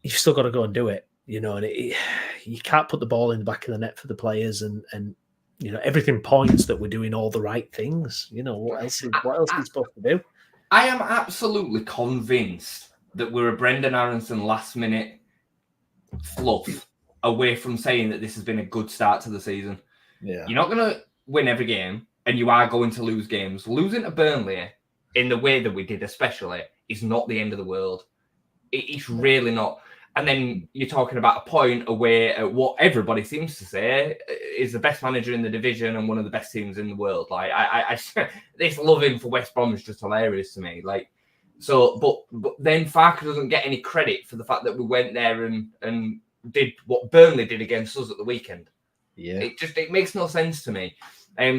you've still got to go and do it, you know. And you can't put the ball in the back of the net for the players, and you know, everything points that we're doing all the right things. You know, what else is he supposed to do? I am absolutely convinced that we're a Brendan Aronson last minute fluff away from saying that this has been a good start to the season. Yeah, you're not going to win every game, and you are going to lose games. Losing to Burnley in the way that we did, especially, is not the end of the world. It's really not. And then you're talking about a point away at what everybody seems to say is the best manager in the division and one of the best teams in the world. Like, I this loving for West Brom is just hilarious to me. Like, so, but then Farke doesn't get any credit for the fact that we went there and did what Burnley did against us at the weekend. Yeah, it makes no sense to me.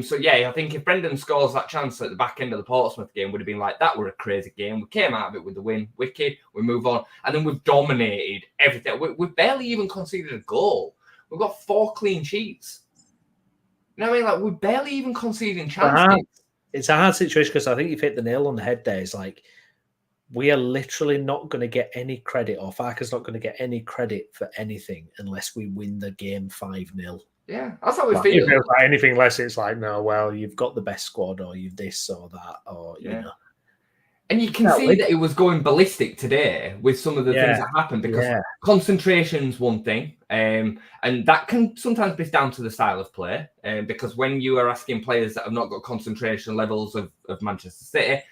So yeah, I think if Brendan scores that chance at the back end of the Portsmouth game, would have been like, that were a crazy game. We came out of it with the win, wicked. We move on, and then we've dominated everything. We've barely even conceded a goal. We've got 4 clean sheets. You know what I mean? Like, we're barely even conceding chances. It's a hard situation because I think you've hit the nail on the head there. It's like, we are literally not going to get any credit, or Farke's not going to get any credit for anything unless we win the game 5-0. Yeah, that's how we Like, feel. if it's like anything less, it's like, no, well, you've got the best squad, or you've this or that, or you know. And you can see that it was going ballistic today with some of the things that happened, because concentration's one thing, and that can sometimes be down to the style of play. Because when you are asking players that have not got concentration levels of Manchester City,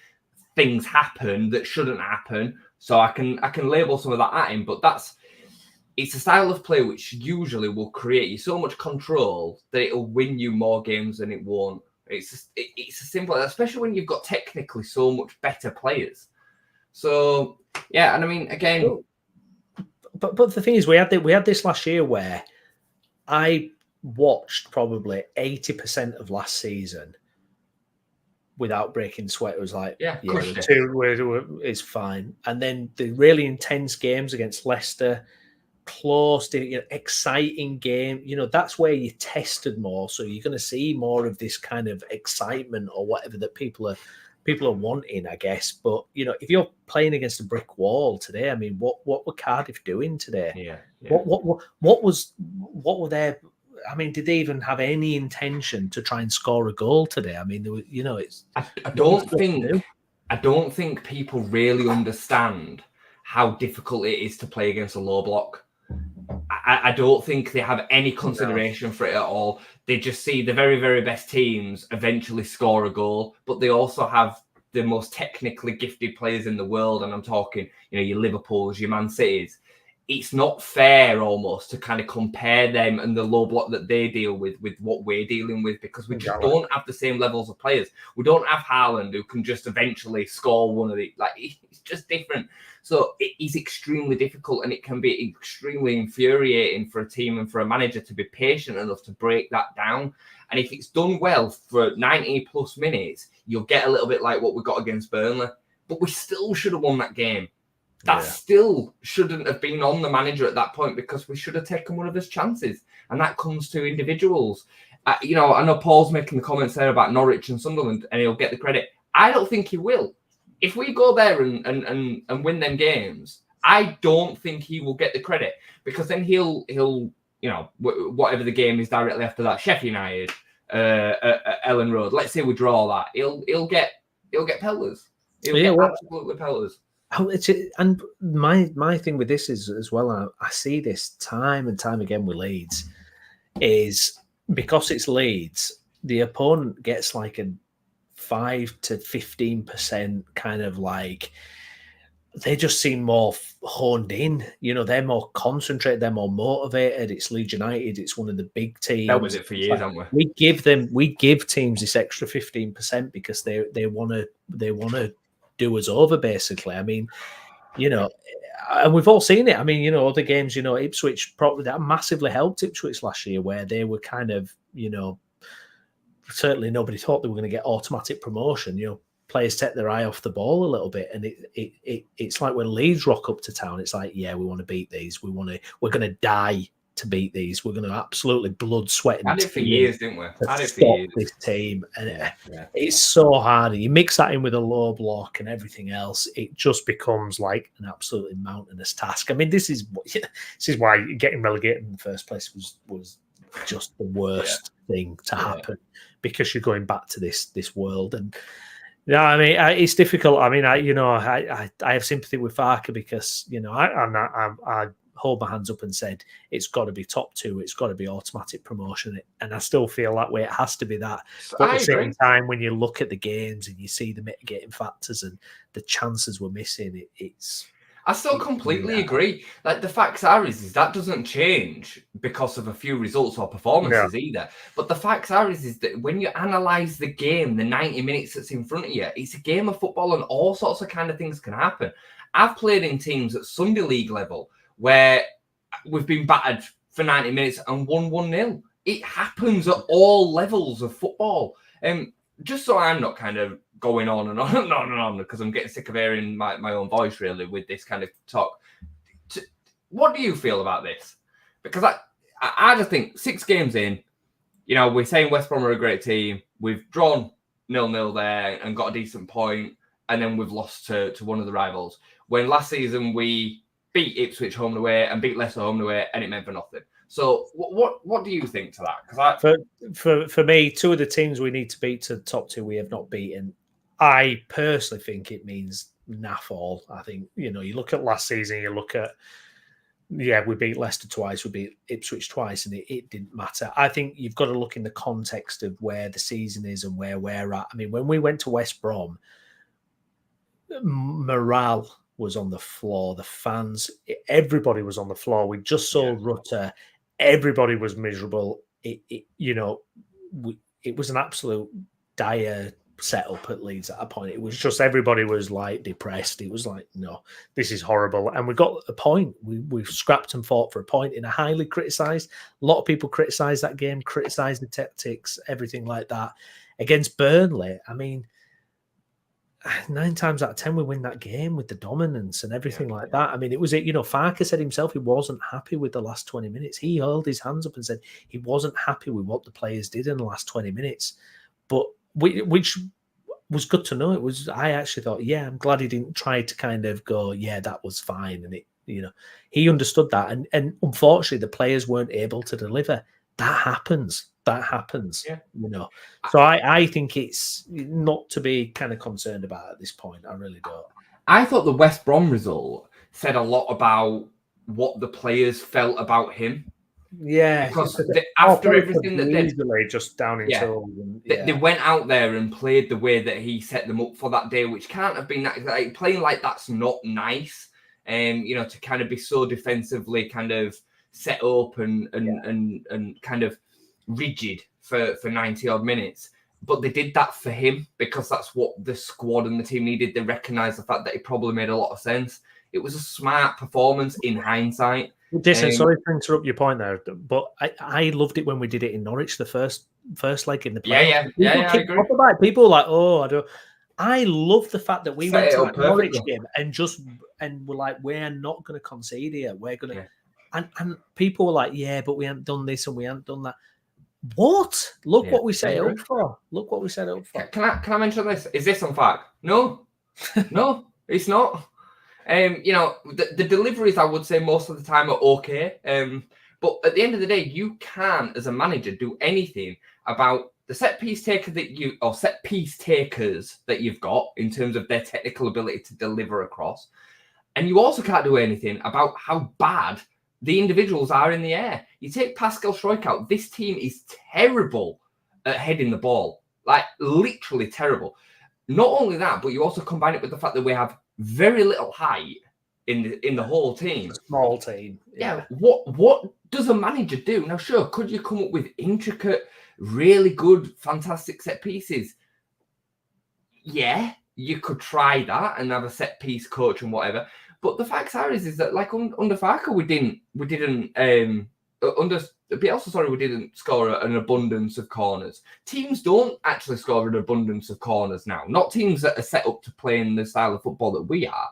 things happen that shouldn't happen. So I can label some of that at him, but it's a style of play which usually will create you so much control that it'll win you more games than it won't. It's a simple, especially when you've got technically so much better players. So yeah, and I mean, again, but the thing is, we had this last year where I watched probably 80% of last season without breaking sweat. It was like, it's fine. And then the really intense games against Leicester, close, exciting game, you know, that's where you tested more. So you're going to see more of this kind of excitement or whatever that people are wanting, I guess. But you know, if you're playing against a brick wall today, I mean, what were Cardiff doing today? Yeah. What were their? I mean, did they even have any intention to try and score a goal today? I mean, there was, you know, it's. I don't think people really understand how difficult it is to play against a low block. I don't think they have any consideration for it at all. They just see the very, very best teams eventually score a goal, but they also have the most technically gifted players in the world. And I'm talking, you know, your Liverpools, your Man Cities. It's not fair almost to kind of compare them and the low block that they deal with what we're dealing with, because we just don't have the same levels of players. We don't have Haaland who can just eventually score one of the, like, it's just different. So it is extremely difficult, and it can be extremely infuriating for a team and for a manager to be patient enough to break that down. And if it's done well for 90 plus minutes, you'll get a little bit like what we got against Burnley. But we still should have won that game. That still shouldn't have been on the manager at that point, because we should have taken one of his chances. And that comes to individuals. You know, I know Paul's making the comments there about Norwich and Sunderland, and he'll get the credit. I don't think he will. If we go there and win them games, I don't think he will get the credit, because then he'll you know, whatever the game is directly after that, Sheffield United, Ellen Road. Let's say we draw that, he'll get pelters. He'll get absolutely pelters. And my thing with this is as well, I see this time and time again with Leeds, is because it's Leeds, the opponent gets like a 5 to 15% kind of like, they just seem more honed in. You know, they're more concentrated, they're more motivated. It's Leeds United, it's one of the big teams. That was it for years, haven't we? We give teams this extra 15% because they want to do us over, basically. I mean, you know, and we've all seen it. I mean, you know, other games, you know, Ipswich, probably that massively helped Ipswich last year, where they were kind of, you know, certainly nobody thought they were going to get automatic promotion. You know, players take their eye off the ball a little bit, and it's like when Leeds rock up to town, it's like, yeah, we want to beat these. We're going to die to beat these. We're going to absolutely blood, sweat, and Had it for tears years, didn't we? to Had it for stop years. this team. And Yeah. it's so hard. You mix that in with a low block and everything else, it just becomes like an absolutely mountainous task. I mean, this is why getting relegated in the first place was just the worst thing to happen, because you're going back to this world. And I mean, it's difficult. I mean, I have sympathy with Farke, because I hold my hands up and said it's got to be top 2, it's got to be automatic promotion, and I still feel that way. It has to be that. But at the same time, when you look at the games and you see the mitigating factors and the chances we're missing, I still completely agree. Like, the facts are is that doesn't change because of a few results or performances either. But the facts are is that when you analyse the game, the 90 minutes that's in front of you, it's a game of football, and all sorts of kind of things can happen. I've played in teams at Sunday League level where we've been battered for 90 minutes and won 1-0. It happens at all levels of football. Just so I'm not kind of going on and on and on and on, because I'm getting sick of hearing my own voice, really, with this kind of talk. What do you feel about this? Because I just think 6 games in, we're saying West Brom are a great team. We've drawn 0-0 there and got a decent point, and then we've lost to one of the rivals. When last season we beat Ipswich home and away and beat Leicester home and away, and it meant for nothing. So what do you think to that? Because for me, 2 of the teams we need to beat to the top 2 we have not beaten. I personally think it means naff all. I think, you look at last season, you look at, we beat Leicester twice, we beat Ipswich twice, and it didn't matter. I think you've got to look in the context of where the season is and where we're at. I mean, when we went to West Brom, morale was on the floor. The fans, everybody was on the floor. We just saw Rutter. Everybody was miserable. It was an absolute dire setup at Leeds at a point. It was just everybody was like depressed. It was like, no, this is horrible. And we got a point. We've scrapped and fought for a point in a highly criticised. A lot of people criticised that game, criticised the tactics, everything like that. Against Burnley, I mean, 9 times out of 10 we win that game with the dominance and everything like that. I mean, it was Farke said himself he wasn't happy with the last 20 minutes. He held his hands up and said he wasn't happy with what the players did in the last 20 minutes. But which was good to know. I actually thought, I'm glad he didn't try to kind of go, that was fine. And he understood that. And unfortunately the players weren't able to deliver. That happens. So I think it's not to be kind of concerned about at this point. I really don't. I thought the West Brom result said a lot about what the players felt about him. Yeah, because after everything that they just down in tool. They went out there and played the way that he set them up for that day, which can't have been that. Like, playing like that's not nice. To kind of be so defensively kind of set up and kind of rigid for 90 odd minutes. But they did that for him because that's what the squad and the team needed. They recognised the fact that it probably made a lot of sense. It was a smart performance in hindsight. Jason, sorry to interrupt your point there, but I loved it when we did it in Norwich, the first leg in the play. I agree. People were like, I love the fact that we went to that Norwich game and we're like, we're not going to concede here. We're going to, and people were like, but we haven't done this and we haven't done that. What? Look what we set it up for. Look what we set it up for. Can I mention this? Is this on fact? No, no, it's not. The deliveries, I would say most of the time are okay. But at the end of the day, you can, as a manager, do anything about the set piece takers that you've got in terms of their technical ability to deliver across. And you also can't do anything about how bad the individuals are in the air. You take Pascal Struijk, this team is terrible at heading the ball, like literally terrible. Not only that, but you also combine it with the fact that we have very little height in the whole team. Small team. Yeah. What does a manager do? Now, sure, could you come up with intricate, really good, fantastic set pieces? Yeah, you could try that and have a set piece coach and whatever. But the facts are is that like under Farke, we didn't under Bielsa, we didn't score an abundance of corners. Teams don't actually score an abundance of corners now. Not teams that are set up to play in the style of football that we are.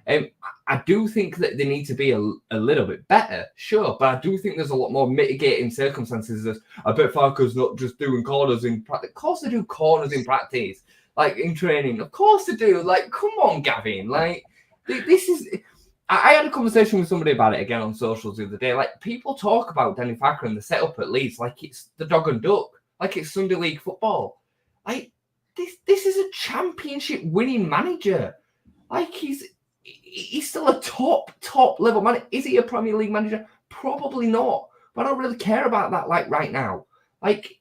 I do think that they need to be a little bit better, sure, but I do think there's a lot more mitigating circumstances. I bet Farke's not just doing corners in practice. Of course they do corners in practice, like in training. Of course they do. Like, come on, Gavin. Like, this is... I had a conversation with somebody about it again on socials the other day. Like, people talk about Danny Farke and the setup at Leeds like it's the dog and duck, like it's Sunday League football. Like, this is a championship winning manager. Like, he's still a top level manager. Is he a Premier League manager? Probably not. But I don't really care about that. Like, right now, like,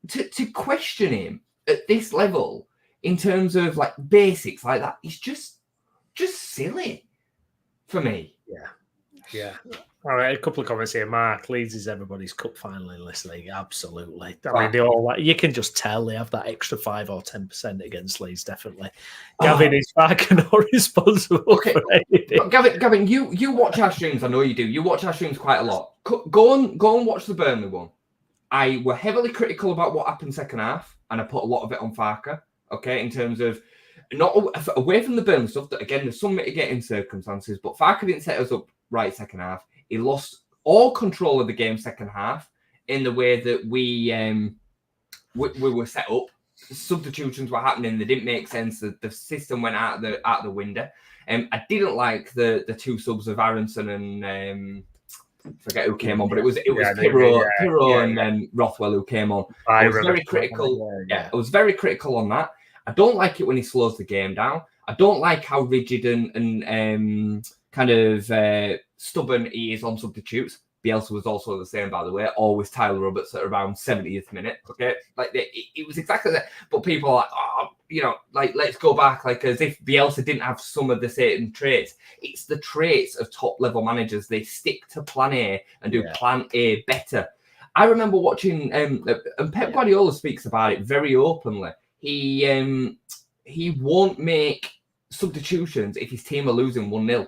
to question him at this level in terms of like basics like that, is just silly for me. Yeah. All right, a couple of comments here. Mark, Leeds is everybody's cup final in this league. Absolutely. I mean, they all, you can just tell they have that extra 5 or 10% against Leeds, definitely. Gavin is back and not responsible for anything. Gavin, you watch our streams. I know you do. You watch our streams quite a lot. Go and watch the Burnley one. I were heavily critical about what happened second half, and I put a lot of it on Farke, okay, in terms of not away from the Burnley stuff. That again, there's some mitigating circumstances, but Farke didn't set us up right second half. He lost all control of the game second half in the way that we were set up. Substitutions were happening; they didn't make sense. The system went out the window. I didn't like the two subs of Aronson and forget who came on, but it was Pirro and then Rothwell who came on. I was very critical. I was very critical on that. I don't like it when he slows the game down. I don't like how rigid and kind of stubborn he is on substitutes. Bielsa was also the same, by the way. Always Tyler Roberts at around 70th minute. Okay, like it was exactly that. But people are like, let's go back, like as if Bielsa didn't have some of the same traits. It's the traits of top level managers. They stick to Plan A and do Plan A better. I remember watching, and Pep Guardiola speaks about it very openly. He won't make substitutions if his team are losing 1-0.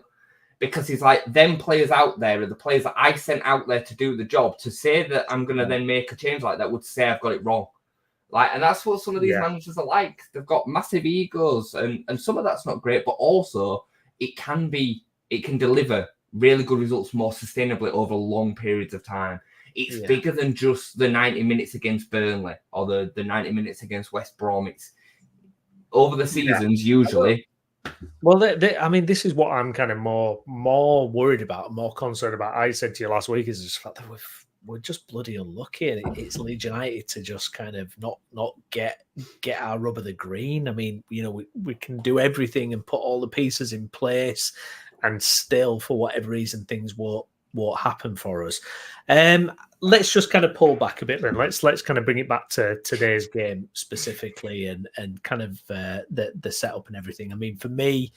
Because he's like, them players out there are the players that I sent out there to do the job. To say that I'm going to then make a change like that would say I've got it wrong. Like, and that's what some of these managers are like. They've got massive egos, and some of that's not great, but also it can deliver really good results more sustainably over long periods of time. It's bigger than just the 90 minutes against Burnley or the 90 minutes against West Brom. It's over the seasons usually. Well, I mean, this is what I'm kind of more worried about, more concerned about. I said to you last week is the fact that we're just bloody unlucky, and it's Leeds United to just kind of not get our rub of the green. I mean, we can do everything and put all the pieces in place, and still, for whatever reason, things won't happen for us. Let's just kind of pull back a bit then. Let's kind of bring it back to today's game specifically and kind of the setup and everything. I mean, for me,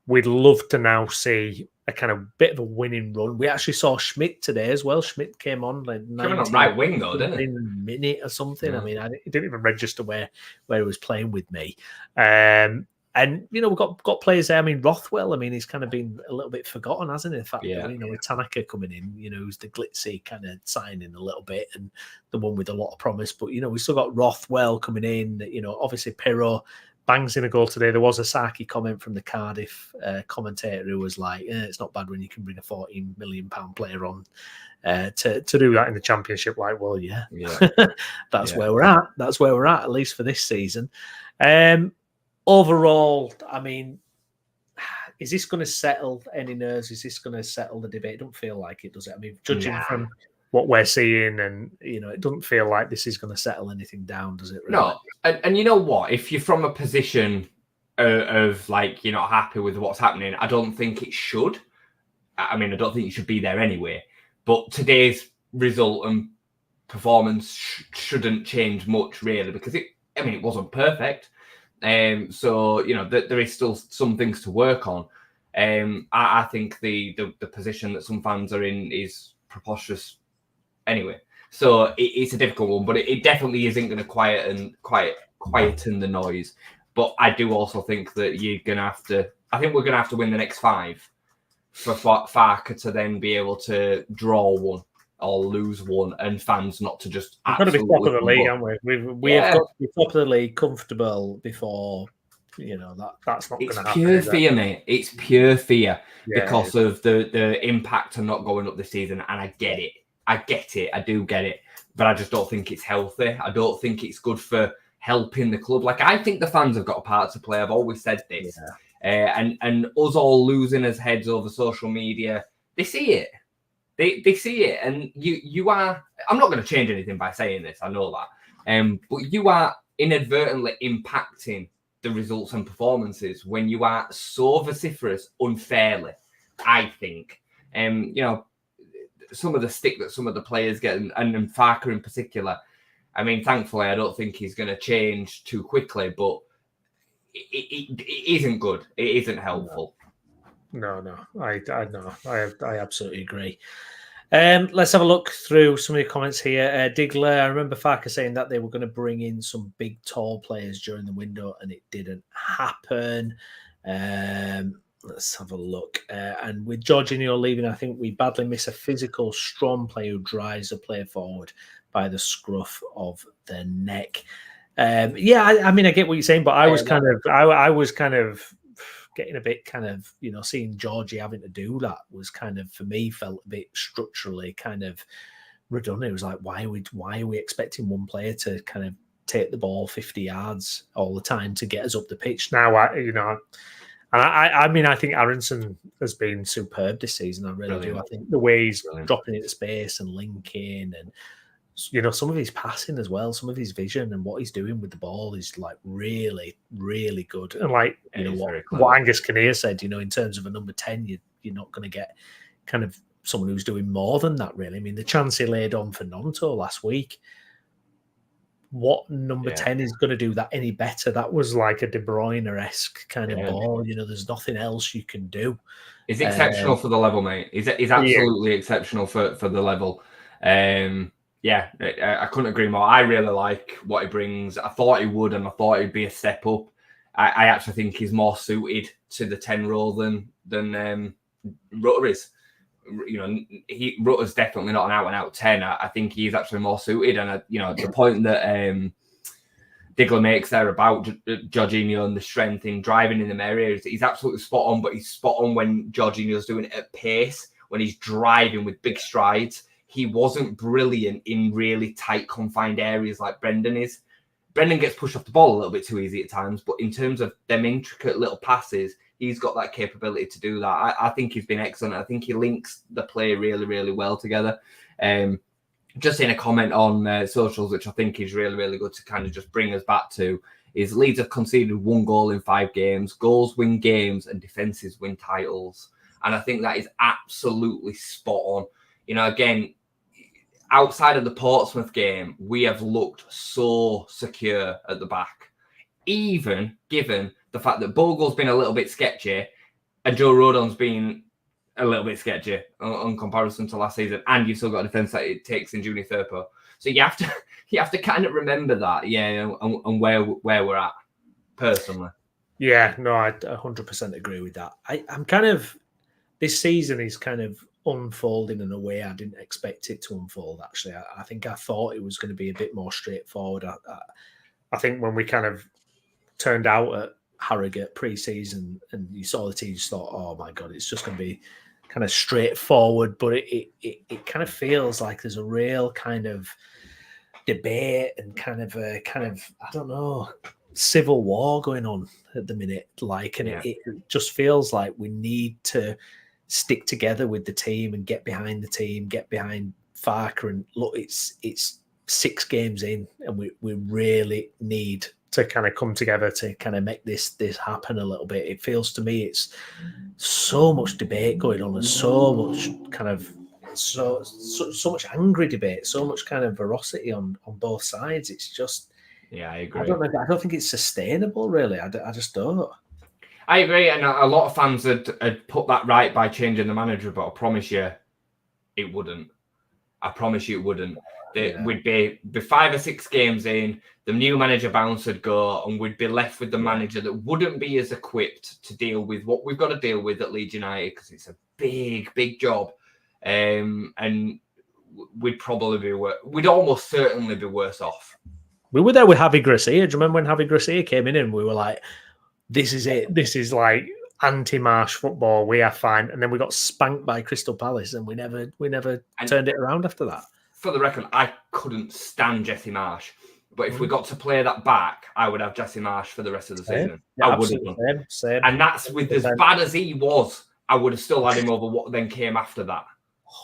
we'd love to now see a kind of bit of a winning run. We actually saw Schmidt today as well. Schmidt came on like 19 right wing though, didn't he? Minute or something. I mean, he didn't even register where he was playing with me. And we've got players there. I mean, Rothwell. I mean, he's kind of been a little bit forgotten, hasn't he? In fact, with Tanaka coming in, who's the glitzy kind of signing a little bit, and the one with a lot of promise. But we still got Rothwell coming in. Obviously Pirro bangs in a goal today. There was a Saki comment from the Cardiff commentator who was like, "It's not bad when you can bring a £14 million player on to do that in the Championship." Like, well, that's where we're at. That's where we're at least for this season. Overall, I mean, is this going to settle any nerves? Is this going to settle the debate? It don't feel like it, does it? I mean, judging from what we're seeing, and it doesn't feel like this is going to settle anything down, does it? Really? No, and you know what? If you're from a position of like you're not happy with what's happening, I don't think it should. I mean, I don't think you should be there anyway. But today's result and performance shouldn't change much, really, because it wasn't perfect. So there is still some things to work on. I think the position that some fans are in is preposterous anyway. So it's a difficult one, but it definitely isn't going to quieten the noise. But I do also think that we're going to have to win the next 5 for Farke to then be able to draw one or lose one, and fans not to just. We've got to be top of the league, haven't we? We have got to be top of the league, comfortable before that's not going to happen. It's pure fear, mate. It's pure fear because it of the impact of not going up this season. And I get it. I do get it. But I just don't think it's healthy. I don't think it's good for helping the club. Like, I think the fans have got a part to play. I've always said this. And us all losing as heads over social media, they see it. They see it. And you are... I'm not going to change anything by saying this. I know that. But you are inadvertently impacting the results and performances when you are so vociferous unfairly, I think. Some of the stick that some of the players get, and Farker in particular, I mean, thankfully, I don't think he's going to change too quickly, but it isn't good. It isn't helpful. No, I absolutely agree. Let's have a look through some of your comments here. Diggler, I remember Farker saying that they were going to bring in some big, tall players during the window, and it didn't happen. Let's have a look. And with Jorginho leaving, I think we badly miss a physical, strong player who drives a player forward by the scruff of the neck. I mean, I get what you're saying, but I was kind of getting a bit kind of, seeing Georgie having to do that was kind of, for me, felt a bit structurally kind of redundant. It was like, why are we expecting one player to kind of take the ball 50 yards all the time to get us up the pitch? Now, I mean, I think Aronson has been superb this season. I really do. I think the way he's dropping into space and linking and, some of his passing as well, some of his vision and what he's doing with the ball is like really, really good. And like, what Angus Kinnear said, in terms of a number 10, you're not going to get kind of someone who's doing more than that, really. I mean, the chance he laid on for Nonto last week, what number 10 is going to do that any better? That was like a De Bruyne-esque kind of ball. There's nothing else you can do. He's exceptional for the level, mate. He's absolutely exceptional for the level. I couldn't agree more. I really like what he brings. I thought he would, and I thought he'd be a step up. I actually think he's more suited to the 10 role than Rutter is. Rutter's definitely not an out-and-out 10. I think he's actually more suited. And, the point that Diggler makes there about Jorginho and the strength in driving in them areas, he's absolutely spot on, but he's spot on when Jorginho's doing it at pace, when he's driving with big strides. He wasn't brilliant in really tight, confined areas like Brendan is. Brendan gets pushed off the ball a little bit too easy at times, but in terms of them intricate little passes, he's got that capability to do that. I think he's been excellent. I think he links the play really, really well together. Just in a comment on socials, which I think is really, really good to kind of just bring us back to, is Leeds have conceded 1 goal in 5 games. Goals win games and defences win titles. And I think that is absolutely spot on. Again, outside of the Portsmouth game, we have looked so secure at the back, even given the fact that Bogle's been a little bit sketchy and Joe Rodon's been a little bit sketchy on comparison to last season, and you've still got a defence that it takes in Junior Firpo. So you have to kind of remember that, and where we're at, personally. Yeah, no, I 100% agree with that. I'm kind of, this season is kind of unfolding in a way I didn't expect it to unfold, actually. I think I thought it was going to be a bit more straightforward. I think when we kind of turned out at Harrogate pre-season and you saw the team, you just thought, oh my God, it's just going to be kind of straightforward. But it kind of feels like there's a real kind of debate and kind of I don't know, civil war going on at the minute. It just feels like we need to stick together with the team and get behind the team, get behind Farker. And look, it's 6 games in, and we really need to kind of come together to kind of make this happen a little bit. It feels to me it's so much debate going on, and so much kind of so much angry debate, so much kind of ferocity on both sides. It's just, I agree. I don't think it's sustainable, really. I just don't. I agree, and a lot of fans had put that right by changing the manager, but I promise you, it wouldn't. I promise you, it wouldn't. We'd be 5 or 6 games in, the new manager bounce would go, and we'd be left with the manager that wouldn't be as equipped to deal with what we've got to deal with at Leeds United, because it's a big, big job. And we'd probably we'd almost certainly be worse off. We were there with Javi Gracia. Do you remember when Javi Gracia came in and we were like, this is it. This is like anti-Marsh football. We are fine. And then we got spanked by Crystal Palace, and we never turned it around after that. For the record, I couldn't stand Jesse Marsh. But if we got to play that back, I would have Jesse Marsh for the rest of the season. Yeah, I would have done. Same. And that's with as bad as he was, I would have still had him over what then came after that.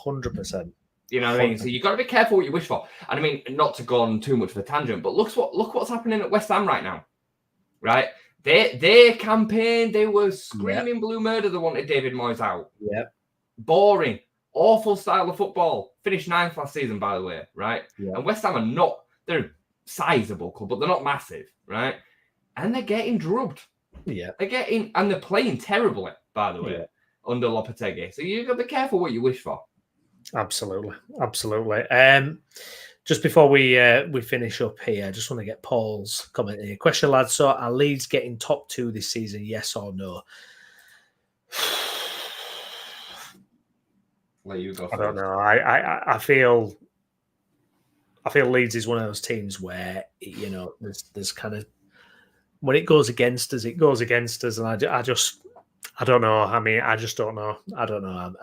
100%. You know what I mean? So you've got to be careful what you wish for. And I mean, not to go on too much of a tangent, but look what's happening at West Ham right now. Right? Their campaign, they were screaming blue murder. They wanted David Moyes out. Yeah. Boring. Awful style of football. Finished 9th last season, by the way. Right? Yeah. And West Ham are not, they're a sizable club, but they're not massive. Right? And they're getting drubbed. Yeah. And they're playing terribly, by the way, under Lopetegui. So you've got to be careful what you wish for. Absolutely. Just before we finish up here, I just want to get Paul's comment here. Question, lads. So are Leeds getting top 2 this season? Yes or no? Let you go. I don't know. I feel Leeds is one of those teams where, you know, there's kind of, when it goes against us, it goes against us, and I don't know. I mean, I just don't know. I don't know.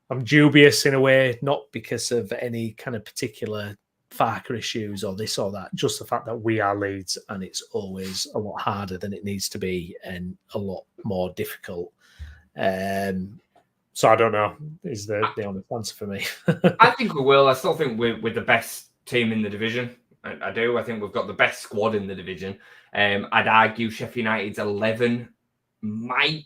I'm dubious in a way, not because of any kind of particular Farker issues or this or that, just the fact that we are Leeds and it's always a lot harder than it needs to be and a lot more difficult. So I don't know, is the honest answer for me. I think we will. I still think we're the best team in the division. I do. I think we've got the best squad in the division. I'd argue Sheffield United's 11 might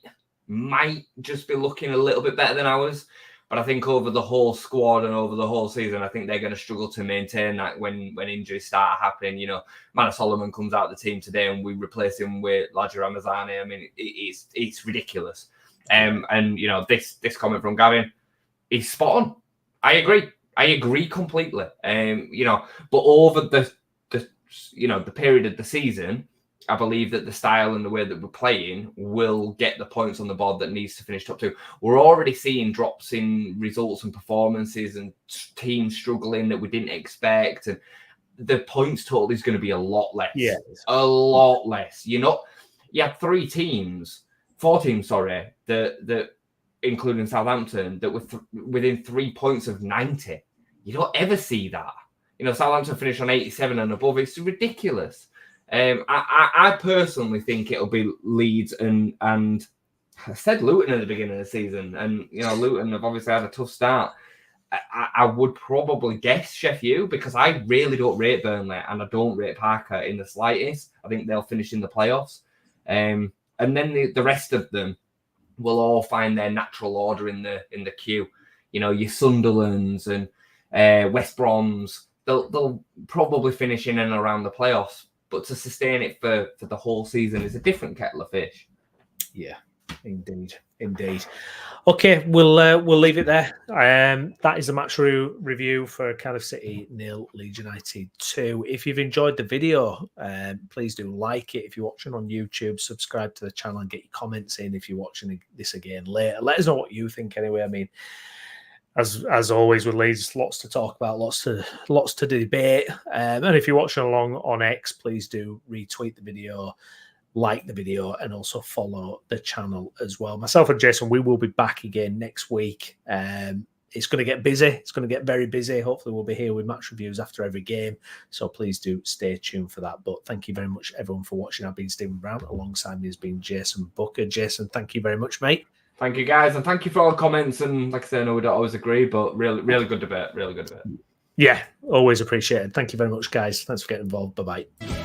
just be looking a little bit better than ours. But I think over the whole squad and over the whole season, I think they're going to struggle to maintain that when injuries start happening. You know, Manor Solomon comes out of the team today and we replace him with Laji Ramazani. I mean, it's ridiculous. And, you know, this comment from Gavin, he's spot on. I agree completely. You know, but over the period of the season, I believe that the style and the way that we're playing will get the points on the board that needs to finish top 2. We're already seeing drops in results and performances and teams struggling that we didn't expect. And the points total is going to be a lot less. Yeah. A lot less. You had 4 teams, that including Southampton, that were within 3 points of 90. You don't ever see that. You know, Southampton finished on 87 and above. It's ridiculous. I personally think it'll be Leeds and I said Luton at the beginning of the season, and you know Luton have obviously had a tough start. I would probably guess Sheffield because I really don't rate Burnley and I don't rate Parker in the slightest. I think they'll finish in the playoffs, and then the rest of them will all find their natural order in the queue. You know, your Sunderlands and West Broms, they'll probably finish in and around the playoffs. But to sustain it for the whole season is a different kettle of fish. Yeah, indeed. Okay, we'll leave it there. That is the match review for Cardiff City 0, Leeds United 2. If you've enjoyed the video, please do like it. If you're watching on YouTube, subscribe to the channel and get your comments in. If you're watching this again later, let us know what you think. Anyway, I mean, as always with Leeds, lots to talk about, lots to debate. And if you're watching along on X, please do retweet the video, like the video, and also follow the channel as well. Myself and Jason, we will be back again next week. It's going to get busy. It's going to get very busy. Hopefully we'll be here with match reviews after every game. So please do stay tuned for that. But thank you very much, everyone, for watching. I've been Stephen Brown. Alongside me has been Jason Booker. Jason, thank you very much, mate. Thank you, guys, and thank you for all the comments. And like I said, I know we don't always agree, but really good debate. Really good debate. Yeah, always appreciated. Thank you very much, guys. Thanks for getting involved. Bye-bye.